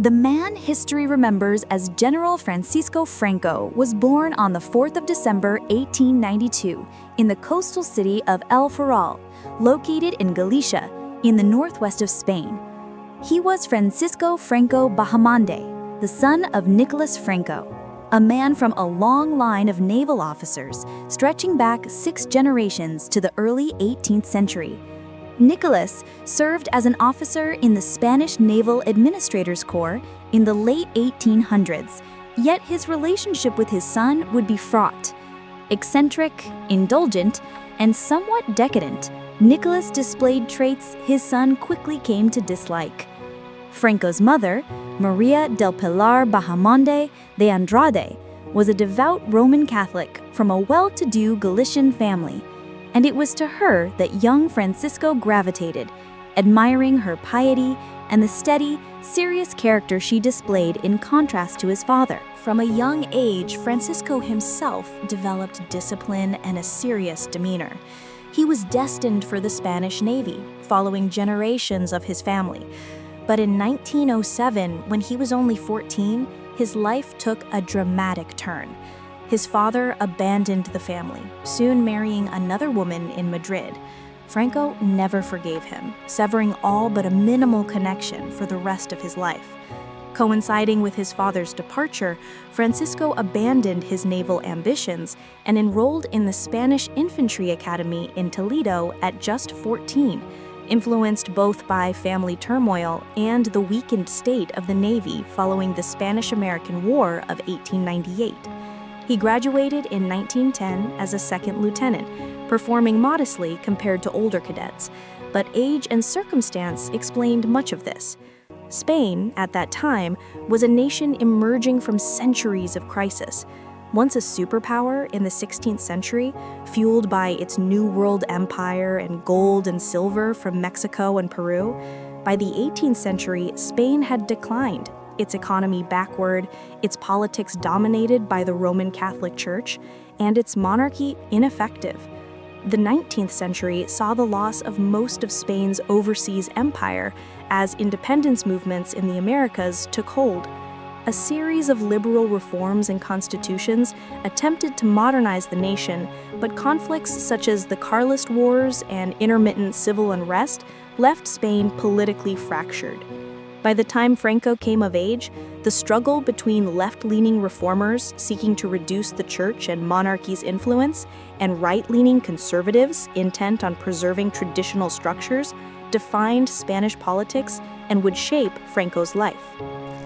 The man history remembers as General Francisco Franco was born on the 4th of December 1892 in the coastal city of El Ferrol, located in Galicia, in the northwest of Spain. He was Francisco Franco Bahamonde, the son of Nicolas Franco, a man from a long line of naval officers stretching back 6 generations to the early 18th century. Nicolas served as an officer in the Spanish Naval Administrators Corps in the late 1800s, yet his relationship with his son would be fraught. Eccentric, indulgent, and somewhat decadent, Nicolas displayed traits his son quickly came to dislike. Franco's mother, Maria del Pilar Bahamonde de Andrade, was a devout Roman Catholic from a well-to-do Galician family, and it was to her that young Francisco gravitated, admiring her piety and the steady, serious character she displayed in contrast to his father. From a young age, Francisco himself developed discipline and a serious demeanor. He was destined for the Spanish Navy, following generations of his family. But in 1907, when he was only 14, his life took a dramatic turn. His father abandoned the family, soon marrying another woman in Madrid. Franco never forgave him, severing all but a minimal connection for the rest of his life. Coinciding with his father's departure, Francisco abandoned his naval ambitions and enrolled in the Spanish Infantry Academy in Toledo at just 14, influenced both by family turmoil and the weakened state of the Navy following the Spanish-American War of 1898. He graduated in 1910 as a second lieutenant, performing modestly compared to older cadets, but age and circumstance explained much of this. Spain, at that time, was a nation emerging from centuries of crisis. Once a superpower in the 16th century, fueled by its New World empire and gold and silver from Mexico and Peru, by the 18th century, Spain had declined, its economy backward, its politics dominated by the Roman Catholic Church, and its monarchy ineffective. The 19th century saw the loss of most of Spain's overseas empire as independence movements in the Americas took hold. A series of liberal reforms and constitutions attempted to modernize the nation, but conflicts such as the Carlist Wars and intermittent civil unrest left Spain politically fractured. By the time Franco came of age, the struggle between left-leaning reformers seeking to reduce the church and monarchy's influence and right-leaning conservatives intent on preserving traditional structures defined Spanish politics and would shape Franco's life.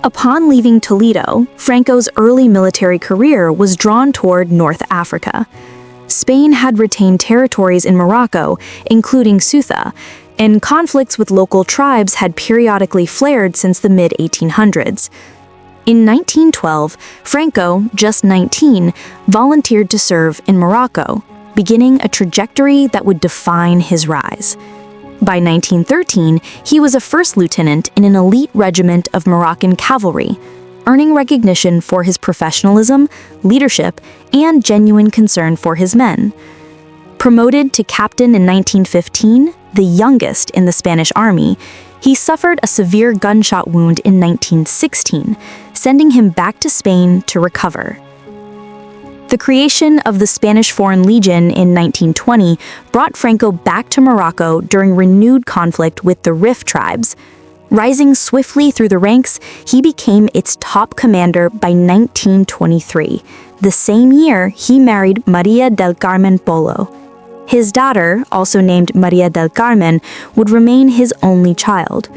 Upon leaving Toledo, Franco's early military career was drawn toward North Africa. Spain had retained territories in Morocco, including Ceuta, and conflicts with local tribes had periodically flared since the mid-1800s. In 1912, Franco, just 19, volunteered to serve in Morocco, beginning a trajectory that would define his rise. By 1913, he was a first lieutenant in an elite regiment of Moroccan cavalry, earning recognition for his professionalism, leadership, and genuine concern for his men. Promoted to captain in 1915, the youngest in the Spanish army, he suffered a severe gunshot wound in 1916, sending him back to Spain to recover. The creation of the Spanish Foreign Legion in 1920 brought Franco back to Morocco during renewed conflict with the Rif tribes. Rising swiftly through the ranks, he became its top commander by 1923, the same year he married Maria del Carmen Polo. His daughter, also named Maria del Carmen, would remain his only child.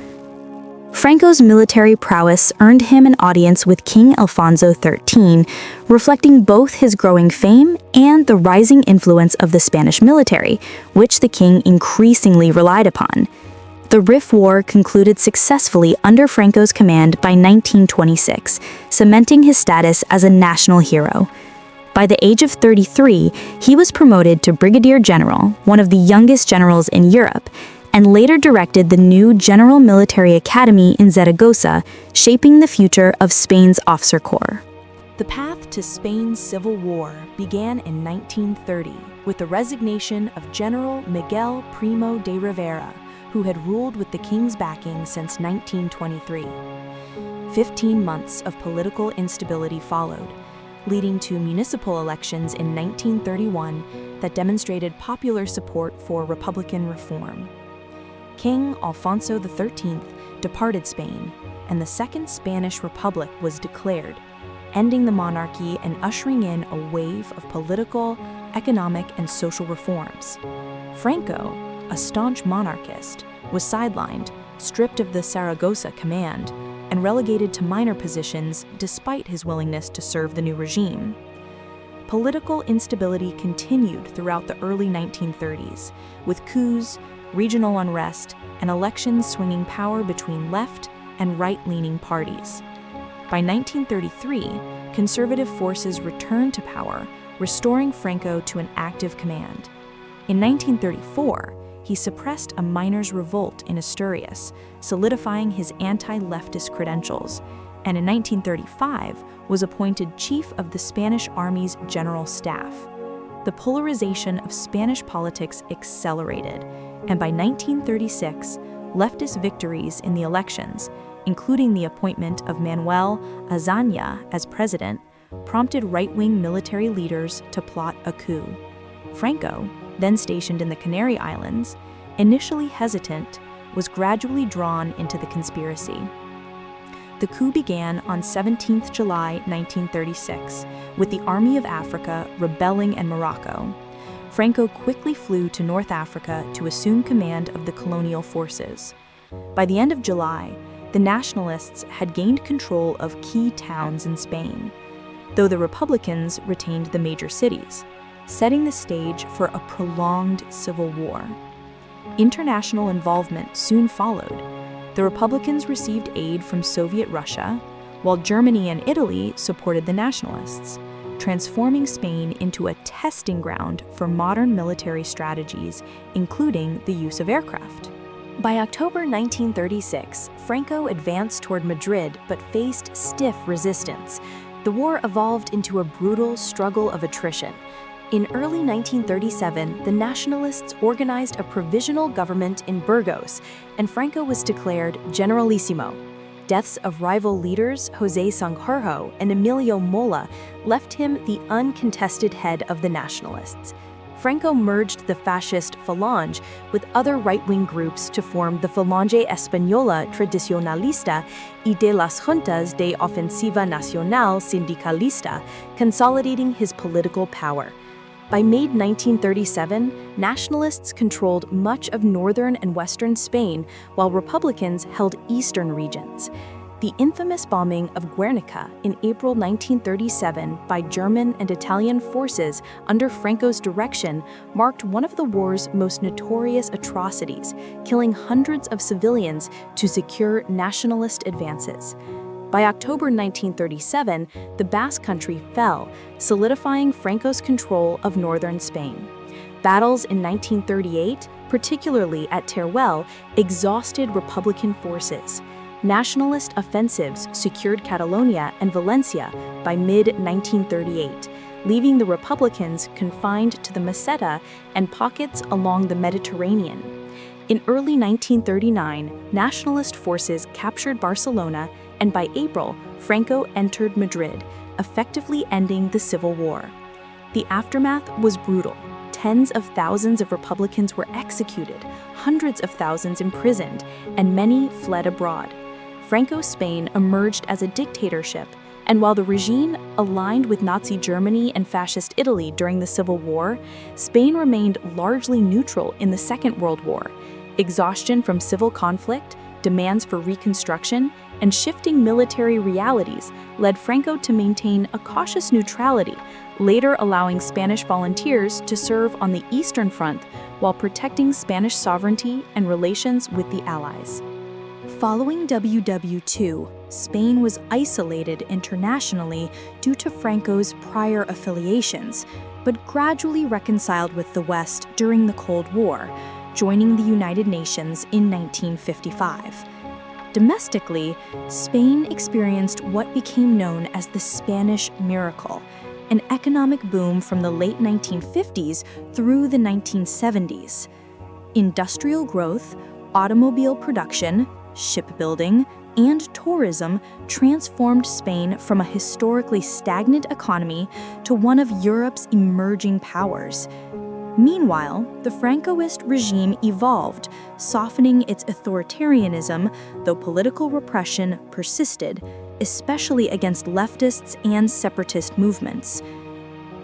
Franco's military prowess earned him an audience with King Alfonso XIII, reflecting both his growing fame and the rising influence of the Spanish military, which the king increasingly relied upon. The Rif War concluded successfully under Franco's command by 1926, cementing his status as a national hero. By the age of 33, he was promoted to brigadier general, one of the youngest generals in Europe, and later directed the new General Military Academy in Zaragoza, shaping the future of Spain's officer corps. The path to Spain's civil war began in 1930 with the resignation of General Miguel Primo de Rivera, who had ruled with the king's backing since 1923. 15 months of political instability followed, leading to municipal elections in 1931 that demonstrated popular support for Republican reform. King Alfonso XIII departed Spain, and the Second Spanish Republic was declared, ending the monarchy and ushering in a wave of political, economic, and social reforms. Franco, a staunch monarchist, was sidelined, stripped of the Saragossa command, and relegated to minor positions despite his willingness to serve the new regime. Political instability continued throughout the early 1930s, with coups, regional unrest, and elections swinging power between left and right-leaning parties. By 1933, conservative forces returned to power, restoring Franco to an active command. In 1934, he suppressed a miners' revolt in Asturias, solidifying his anti-leftist credentials, and in 1935 was appointed chief of the Spanish Army's General Staff. The polarization of Spanish politics accelerated, and by 1936, leftist victories in the elections, including the appointment of Manuel Azaña as president, prompted right-wing military leaders to plot a coup. Franco, then stationed in the Canary Islands, initially hesitant, was gradually drawn into the conspiracy. The coup began on 17 July 1936, with the Army of Africa rebelling in Morocco. Franco quickly flew to North Africa to assume command of the colonial forces. By the end of July, the nationalists had gained control of key towns in Spain, though the Republicans retained the major cities, setting the stage for a prolonged civil war. International involvement soon followed. The Republicans received aid from Soviet Russia, while Germany and Italy supported the nationalists, transforming Spain into a testing ground for modern military strategies, including the use of aircraft. By October 1936, Franco advanced toward Madrid but faced stiff resistance. The war evolved into a brutal struggle of attrition. In early 1937, the nationalists organized a provisional government in Burgos, and Franco was declared generalissimo. Deaths of rival leaders José Sanjurjo and Emilio Mola left him the uncontested head of the nationalists. Franco merged the fascist Falange with other right-wing groups to form the Falange Española Tradicionalista y de las Juntas de Ofensiva Nacional Sindicalista, consolidating his political power. By mid-1937, nationalists controlled much of northern and western Spain, while Republicans held eastern regions. The infamous bombing of Guernica in April 1937 by German and Italian forces under Franco's direction marked one of the war's most notorious atrocities, killing hundreds of civilians to secure nationalist advances. By October 1937, the Basque Country fell, solidifying Franco's control of northern Spain. Battles in 1938, particularly at Teruel, exhausted Republican forces. Nationalist offensives secured Catalonia and Valencia by mid-1938, leaving the Republicans confined to the Meseta and pockets along the Mediterranean. In early 1939, nationalist forces captured Barcelona, and by April, Franco entered Madrid, effectively ending the Civil War. The aftermath was brutal. Tens of thousands of Republicans were executed, hundreds of thousands imprisoned, and many fled abroad. Franco's Spain emerged as a dictatorship, and while the regime aligned with Nazi Germany and Fascist Italy during the Civil War, Spain remained largely neutral in the Second World War. Exhaustion from civil conflict, demands for reconstruction, and shifting military realities led Franco to maintain a cautious neutrality, later allowing Spanish volunteers to serve on the Eastern Front while protecting Spanish sovereignty and relations with the Allies. Following WW II, Spain was isolated internationally due to Franco's prior affiliations, but gradually reconciled with the West during the Cold War, joining the United Nations in 1955. Domestically, Spain experienced what became known as the Spanish Miracle, an economic boom from the late 1950s through the 1970s. Industrial growth, automobile production, shipbuilding, and tourism transformed Spain from a historically stagnant economy to one of Europe's emerging powers. Meanwhile, the Francoist regime evolved, softening its authoritarianism, though political repression persisted, especially against leftists and separatist movements.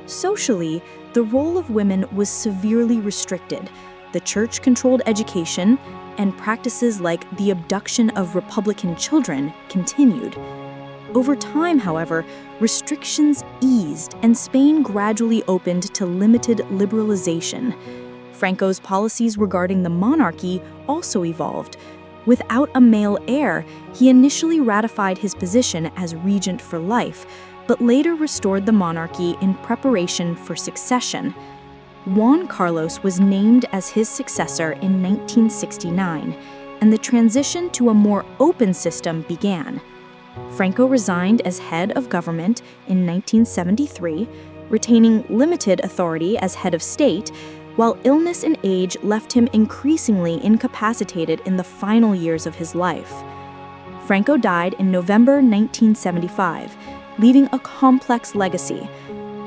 Socially, the role of women was severely restricted. The church controlled education, and practices like the abduction of Republican children continued. Over time, however, restrictions eased and Spain gradually opened to limited liberalization. Franco's policies regarding the monarchy also evolved. Without a male heir, he initially ratified his position as regent for life, but later restored the monarchy in preparation for succession. Juan Carlos was named as his successor in 1969, and the transition to a more open system began. Franco resigned as head of government in 1973, retaining limited authority as head of state, while illness and age left him increasingly incapacitated in the final years of his life. Franco died in November 1975, leaving a complex legacy.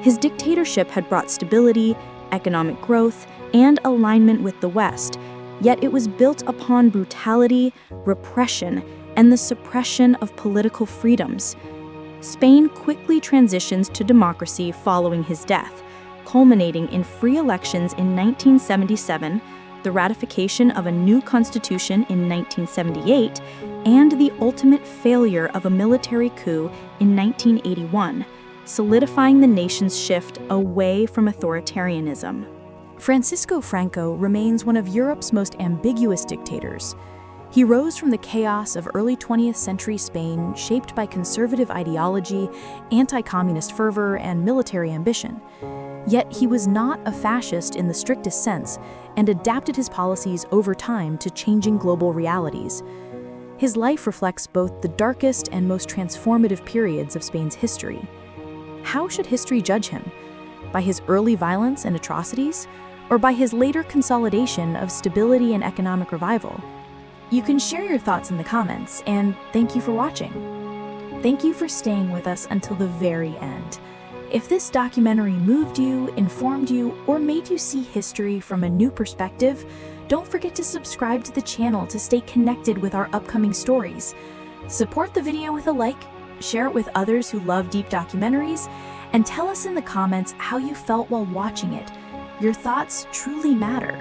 His dictatorship had brought stability, economic growth, and alignment with the West, yet it was built upon brutality, repression, and the suppression of political freedoms. Spain quickly transitions to democracy following his death, culminating in free elections in 1977, the ratification of a new constitution in 1978, and the ultimate failure of a military coup in 1981, solidifying the nation's shift away from authoritarianism. Francisco Franco remains one of Europe's most ambiguous dictators. He rose from the chaos of early 20th century Spain, shaped by conservative ideology, anti-communist fervor, and military ambition. Yet he was not a fascist in the strictest sense and adapted his policies over time to changing global realities. His life reflects both the darkest and most transformative periods of Spain's history. How should history judge him? By his early violence and atrocities, or by his later consolidation of stability and economic revival? You can share your thoughts in the comments, and thank you for watching. Thank you for staying with us until the very end. If this documentary moved you, informed you, or made you see history from a new perspective, don't forget to subscribe to the channel to stay connected with our upcoming stories. Support the video with a like, share it with others who love deep documentaries, and tell us in the comments how you felt while watching it. Your thoughts truly matter.